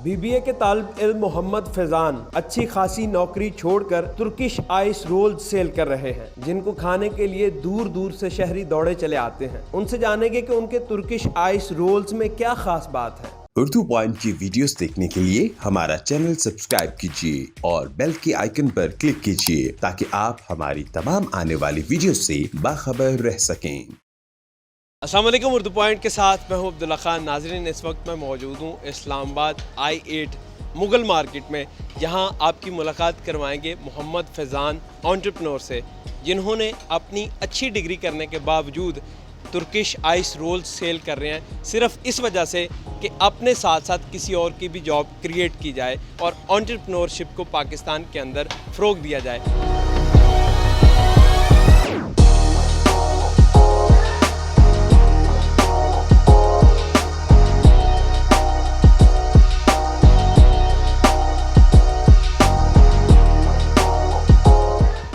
BBA के तालिब इल्म मोहम्मद फैजान अच्छी खासी नौकरी छोड़कर तुर्किश आइस रोल्स सेल कर रहे हैं, जिनको खाने के लिए दूर दूर से शहरी दौड़े चले आते हैं। उनसे जानेंगे कि उनके तुर्किश आइस रोल्स में क्या खास बात है। उर्दू पॉइंट की वीडियोस देखने के लिए हमारा चैनल सब्सक्राइब कीजिए और बेल के आइकन पर क्लिक कीजिए ताकि आप हमारी तमाम आने वाली वीडियो से बाखबर रह सकें। अस्सलाम वालेकुम, उर्दू पॉइंट के साथ मैं हूं अब्दुल्ला खान। नाज़रीन, इस वक्त मैं मौजूद हूं इस्लामाबाद I8 मुगल मार्केट में, जहां आपकी मुलाकात करवाएंगे मोहम्मद फैज़ान एंटरप्रेन्योर से, जिन्होंने अपनी अच्छी डिग्री करने के बावजूद तुर्किश आइस रोल्स सेल कर रहे हैं, सिर्फ इस वजह से कि अपने साथ साथ किसी और की भी जॉब क्रिएट की जाए और एंटरप्रेन्योरशिप को पाकिस्तान के अंदर फ़रोग़ दिया जाए।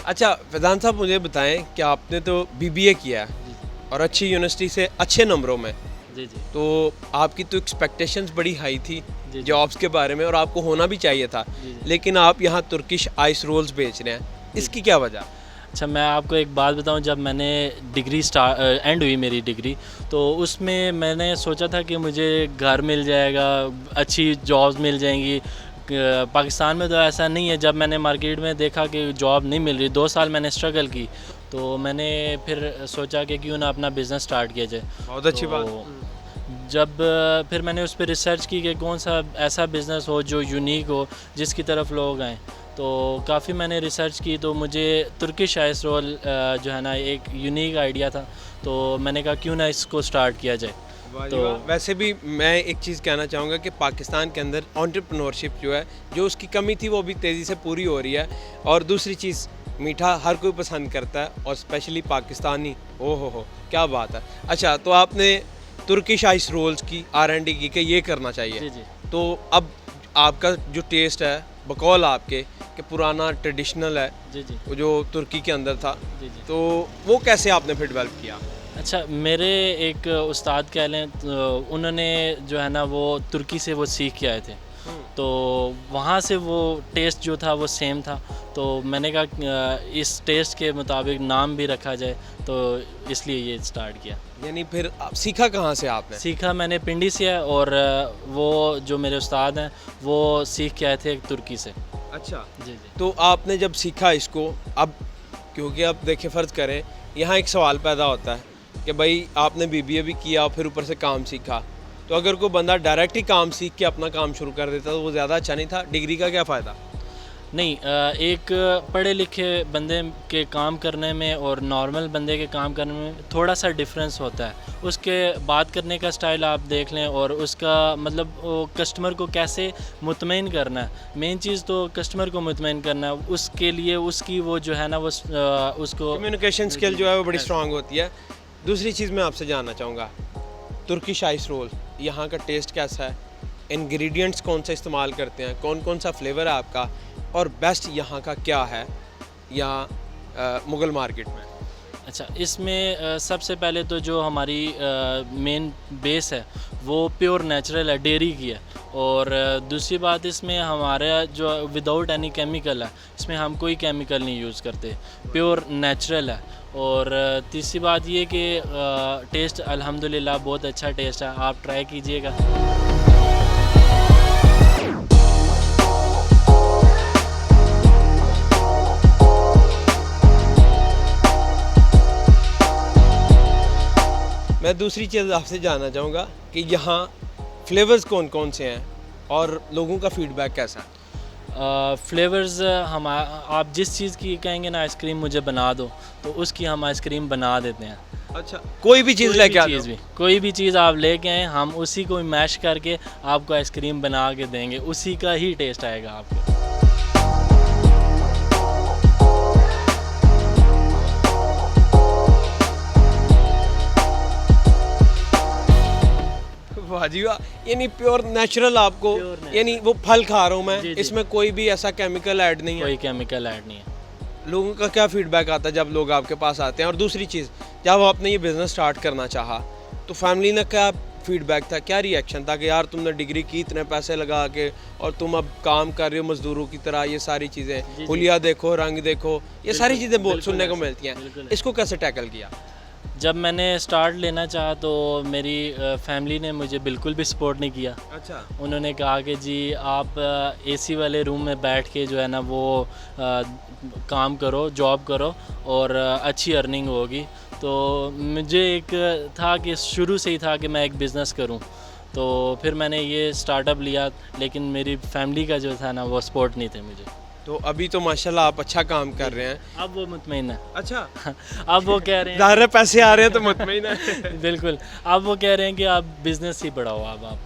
अच्छा फैज़ान साहब, मुझे बताएं कि आपने तो बीबीए किया है और अच्छी यूनिवर्सिटी से अच्छे नंबरों में। जी। तो आपकी तो एक्सपेक्टेशंस बड़ी हाई थी जॉब्स के बारे में, और आपको होना भी चाहिए था। लेकिन आप यहाँ तुर्किश आइस रोल्स बेच रहे हैं, इसकी क्या वजह? अच्छा, मैं आपको एक बात बताऊं, जब मैंने डिग्री एंड हुई मेरी डिग्री, तो उसमें मैंने सोचा था कि मुझे घर मिल जाएगा, अच्छी जॉब्स मिल जाएंगी। पाकिस्तान में तो ऐसा नहीं है। जब मैंने मार्केट में देखा कि जॉब नहीं मिल रही, 2 साल मैंने स्ट्रगल की, तो मैंने फिर सोचा कि क्यों ना अपना बिज़नेस स्टार्ट किया जाए। बहुत अच्छी बात। जब फिर मैंने उस पर रिसर्च की कि कौन सा ऐसा बिज़नेस हो जो यूनिक हो, जिसकी तरफ लोग आएँ, तो काफ़ी मैंने रिसर्च की, तो मुझे तुर्किश आइस रोल जो है ना एक यूनिक आइडिया था, तो मैंने कहा क्यों ना इसको स्टार्ट किया जाए। तो वैसे भी मैं एक चीज़ कहना चाहूँगा कि पाकिस्तान के अंदर एंटरप्रेन्योरशिप जो है, जो उसकी कमी थी वो भी तेज़ी से पूरी हो रही है। और दूसरी चीज़, मीठा हर कोई पसंद करता है और स्पेशली पाकिस्तानी। हो क्या बात है। अच्छा, तो आपने तुर्किश आइस रोल्स की R&D की कि ये करना चाहिए। जी। तो अब आपका जो टेस्ट है, बकौल आपके कि पुराना ट्रेडिशनल है, जी। वो जो तुर्की के अंदर था, जी। तो वो कैसे आपने फिर डेवलप किया? अच्छा, मेरे एक उस्ताद कह लें, तो उन्होंने जो है ना वो तुर्की से वो सीख के आए थे, तो वहाँ से वो टेस्ट जो था वो सेम था। तो मैंने कहा इस टेस्ट के मुताबिक नाम भी रखा जाए, तो इसलिए ये स्टार्ट किया। यानी फिर आप सीखा कहाँ से आपने? सीखा मैंने पिंडी से है, और वो जो मेरे उस्ताद हैं वो सीख के आए थे तुर्की से। अच्छा जी। तो आपने जब सीखा इसको, अब क्योंकि अब देखिए फ़र्ज़ करें, यहाँ एक सवाल पैदा होता है कि भाई आपने बीबीए भी किया, फिर ऊपर से काम सीखा, तो अगर कोई बंदा डायरेक्ट ही काम सीख के अपना काम शुरू कर देता तो वो ज़्यादा अच्छा नहीं था? डिग्री का क्या फ़ायदा? नहीं, एक पढ़े लिखे बंदे के काम करने में और नॉर्मल बंदे के काम करने में थोड़ा सा डिफरेंस होता है। उसके बात करने का स्टाइल आप देख लें, और उसका मतलब कस्टमर को कैसे मुतमईन करना है। मेन चीज़ तो कस्टमर को मुतमईन करना है, उसके लिए उसकी वो जो है ना वो उसको कम्युनिकेशन स्किल जो है वो बड़ी स्ट्रांग होती है। दूसरी चीज़ मैं आपसे जानना चाहूँगा, तुर्किश आइस रोल यहाँ का टेस्ट कैसा है? इंग्रेडिएंट्स कौन सा इस्तेमाल करते हैं, कौन कौन सा फ्लेवर है आपका, और बेस्ट यहाँ का क्या है यहाँ मुगल मार्केट में? अच्छा, इसमें सबसे पहले तो जो हमारी मेन बेस है वो प्योर नेचुरल है, डेयरी की है। और दूसरी बात, इसमें हमारा जो विदाउट एनी केमिकल है, इसमें हम कोई केमिकल नहीं यूज़ करते, प्योर नेचुरल है। और तीसरी बात ये कि टेस्ट अल्हम्दुलिल्लाह बहुत अच्छा टेस्ट है, आप ट्राई कीजिएगा। मैं दूसरी चीज़ आपसे जानना चाहूँगा कि यहाँ फ्लेवर्स कौन कौन से हैं और लोगों का फीडबैक कैसा है? फ्लेवर्स आप जिस चीज़ की कहेंगे ना आइसक्रीम मुझे बना दो, तो उसकी हम आइसक्रीम बना देते हैं। अच्छा, कोई भी चीज़ लेके आ जाओ? कोई भी चीज़ आप लेके आएँ, हम उसी को मैश करके आपको आइसक्रीम बना के देंगे, उसी का ही टेस्ट आएगा आपको। वाह जी वाह, यानी प्योर नेचुरल आपको, यानी वो फल खा रहा हूँ मैं, इसमें कोई भी ऐसा केमिकल ऐड नहीं है? कोई केमिकल ऐड नहीं है। लोगों का क्या फीडबैक आता है जब लोग आपके पास आते हैं? और दूसरी चीज़, जब आपने ये बिज़नेस स्टार्ट करना चाहा तो फैमिली ने क्या फीडबैक था, क्या रिएक्शन था कि यार तुमने डिग्री की इतने पैसे लगा के और तुम अब काम कर रहे हो मज़दूरों की तरह, ये सारी चीज़ें, हुलिया देखो, रंग देखो, ये सारी चीज़ें बहुत सुनने को मिलती हैं, इसको कैसे टैकल किया? जब मैंने स्टार्ट लेना चाहा तो मेरी फैमिली ने मुझे बिल्कुल भी सपोर्ट नहीं किया। अच्छा। उन्होंने कहा कि जी आप एसी वाले रूम में बैठ के जो है ना वो काम करो, जॉब करो और अच्छी अर्निंग होगी। तो मुझे एक था कि शुरू से ही था कि मैं एक बिज़नेस करूं, तो फिर मैंने ये स्टार्टअप लिया, लेकिन मेरी फैमिली का जो था ना वो सपोर्ट नहीं थे मुझे। तो अभी तो माशाल्लाह आप अच्छा काम कर रहे हैं। अब वो मुतमईन है। अच्छा। अब वो कह रहे हैं ज़ाहिर है पैसे आ रहे हैं तो मुतमईन है। बिल्कुल, अब वो कह रहे हैं कि आप बिज़नेस ही बढ़ाओ अब आप।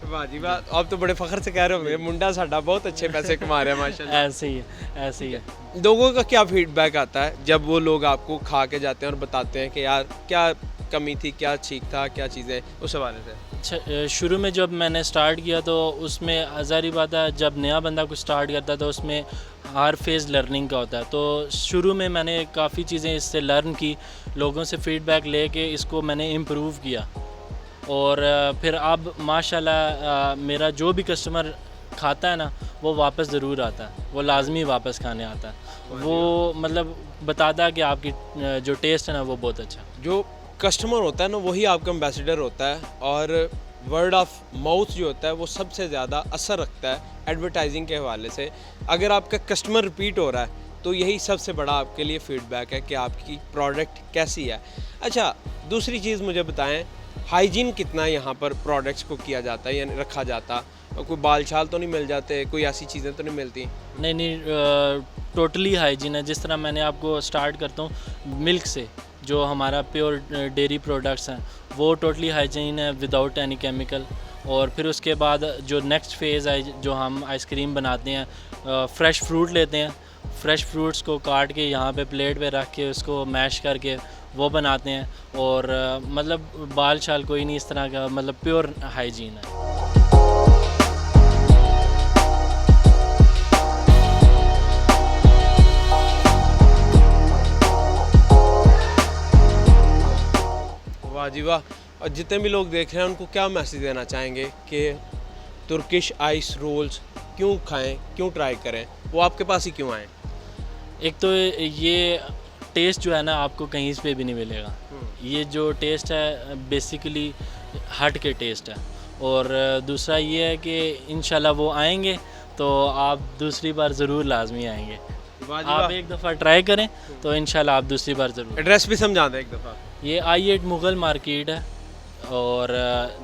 वाह जी वाह, आप तो बड़े फ़ख्र से कह रहे होंगे मुंडा साडा बहुत अच्छे पैसे कमा रहे हैं माशाल्लाह। ऐसे ही है, ऐसे ही है। लोगों का क्या फीडबैक आता है जब वो लोग आपको खा के जाते हैं और बताते हैं कि यार क्या कमी थी, क्या ठीक था, क्या चीज़ें, उस हवाले से? अच्छा, शुरू में जब मैंने स्टार्ट किया तो उसमें ज़ाहिर बात है जब नया बंदा कुछ स्टार्ट करता है तो उसमें हर फेज़ लर्निंग का होता है। तो शुरू में मैंने काफ़ी चीज़ें इससे लर्न की, लोगों से फ़ीडबैक लेके इसको मैंने इम्प्रूव किया और फिर अब माशाल्लाह मेरा जो भी कस्टमर खाता है ना वो वापस ज़रूर आता है, वो लाजमी वापस खाने आता है। वो मतलब बताता है कि आपकी जो टेस्ट है ना वो बहुत अच्छा है। जो कस्टमर होता है ना वही आपका एम्बेसडर होता है और वर्ड ऑफ माउथ जो होता है वो सबसे ज़्यादा असर रखता है एडवर्टाइजिंग के हवाले से। अगर आपका कस्टमर रिपीट हो रहा है तो यही सबसे बड़ा आपके लिए फ़ीडबैक है कि आपकी प्रोडक्ट कैसी है। अच्छा, दूसरी चीज़ मुझे बताएं, हाइजीन कितना यहाँ पर प्रोडक्ट्स को किया जाता है यानी रखा जाता, कोई बाल छाल तो नहीं मिल जाते, कोई ऐसी चीज़ें तो नहीं मिलती? नहीं, टोटली हाइजीन है। जिस तरह मैंने आपको स्टार्ट करता हूँ मिल्क से, जो हमारा प्योर डेयरी प्रोडक्ट्स हैं वो टोटली हाइजीन है विदाउट एनी केमिकल। और फिर उसके बाद जो नेक्स्ट फेज़ है जो हम आइसक्रीम बनाते हैं, फ़्रेश फ्रूट लेते हैं, फ़्रेश फ्रूट्स को काट के यहाँ पे प्लेट पे रख के उसको मैश करके वो बनाते हैं और मतलब बाल शाल कोई नहीं इस तरह का, मतलब प्योर हाइजीन है। वाह जी वाह। और जितने भी लोग देख रहे हैं उनको क्या मैसेज देना चाहेंगे कि तुर्किश आइस रोल्स क्यों खाएं, क्यों ट्राई करें, वो आपके पास ही क्यों आएँ? एक तो ये टेस्ट जो है ना आपको कहीं पे भी नहीं मिलेगा। ये जो टेस्ट है बेसिकली हट के टेस्ट है। और दूसरा ये है कि इंशाल्लाह वो आएंगे तो आप दूसरी बार ज़रूर लाजमी आएंगे। आप एक दफ़ा ट्राई करें तो इंशाल्लाह आप दूसरी बार ज़रूर। एड्रेस भी समझा दें एक दफ़ा। ये I8 मुगल मार्केट है और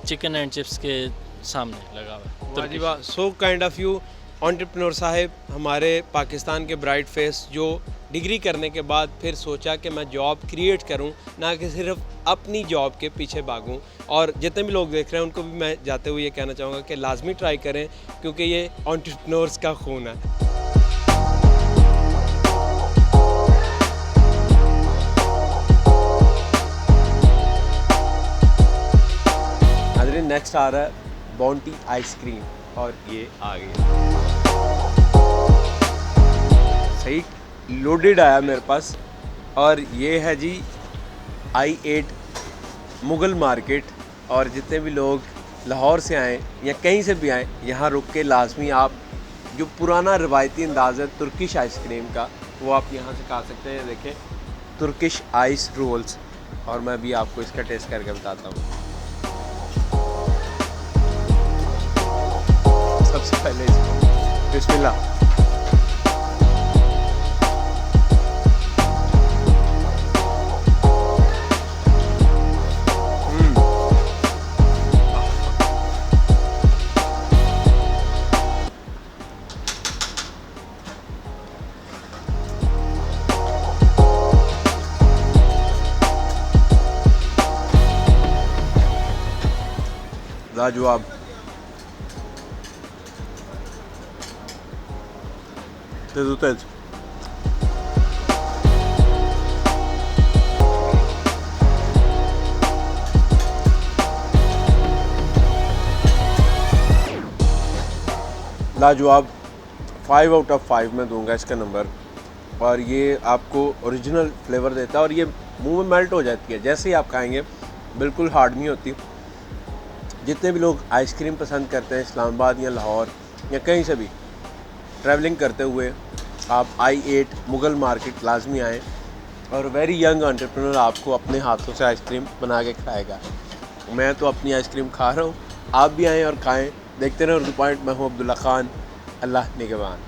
चिकन एंड चिप्स के सामने लगा हुआ है। वाह, so kind of you entrepreneur साहब, हमारे पाकिस्तान के ब्राइट फेस जो डिग्री करने के बाद फिर सोचा कि मैं जॉब क्रिएट करूं, ना कि सिर्फ अपनी जॉब के पीछे भागूं। और जितने भी लोग देख रहे हैं उनको भी मैं जाते हुए ये कहना चाहूँगा कि लाजमी ट्राई करें क्योंकि ये एंटरप्रेन्योर्स का खून है। नेक्स्ट आ रहा है बाउंटी आइसक्रीम और ये आ गई सही लोडेड आया मेरे पास। और ये है जी I8 मुगल मार्केट। और जितने भी लोग लाहौर से आएँ या कहीं से भी आएँ, यहाँ रुक के लाजमी आप जो पुराना रवायती अंदाज़ है तुर्किश आइसक्रीम का वो आप यहाँ से खा सकते हैं। देखें, तुर्किश आइस रोल्स, और मैं भी आपको इसका टेस्ट करके बताता हूँ। सबसे पहले इसको बिस्मिल्लाह। लाजवाब। तेज़ तेज़। लाजवाब, 5 आउट ऑफ 5 में दूंगा इसका नंबर। और ये आपको ओरिजिनल फ्लेवर देता है और ये मुंह में मेल्ट हो जाती है जैसे ही आप खाएंगे, बिल्कुल हार्ड नहीं होती। जितने भी लोग आइसक्रीम पसंद करते हैं इस्लामाबाद या लाहौर या कहीं से भी ट्रैवलिंग करते हुए, आप I8 मुग़ल मार्केट लाजमी आएँ और वेरी यंग एंटरप्रेन्योर आपको अपने हाथों से आइसक्रीम बना के खिलाएगा। मैं तो अपनी आइसक्रीम खा रहा हूँ, आप भी आएँ और खाएँ। देखते रहें उर्दू पॉइंट। मैं हूँ अब्दुल्ला खान। अल्लाह निगहबान।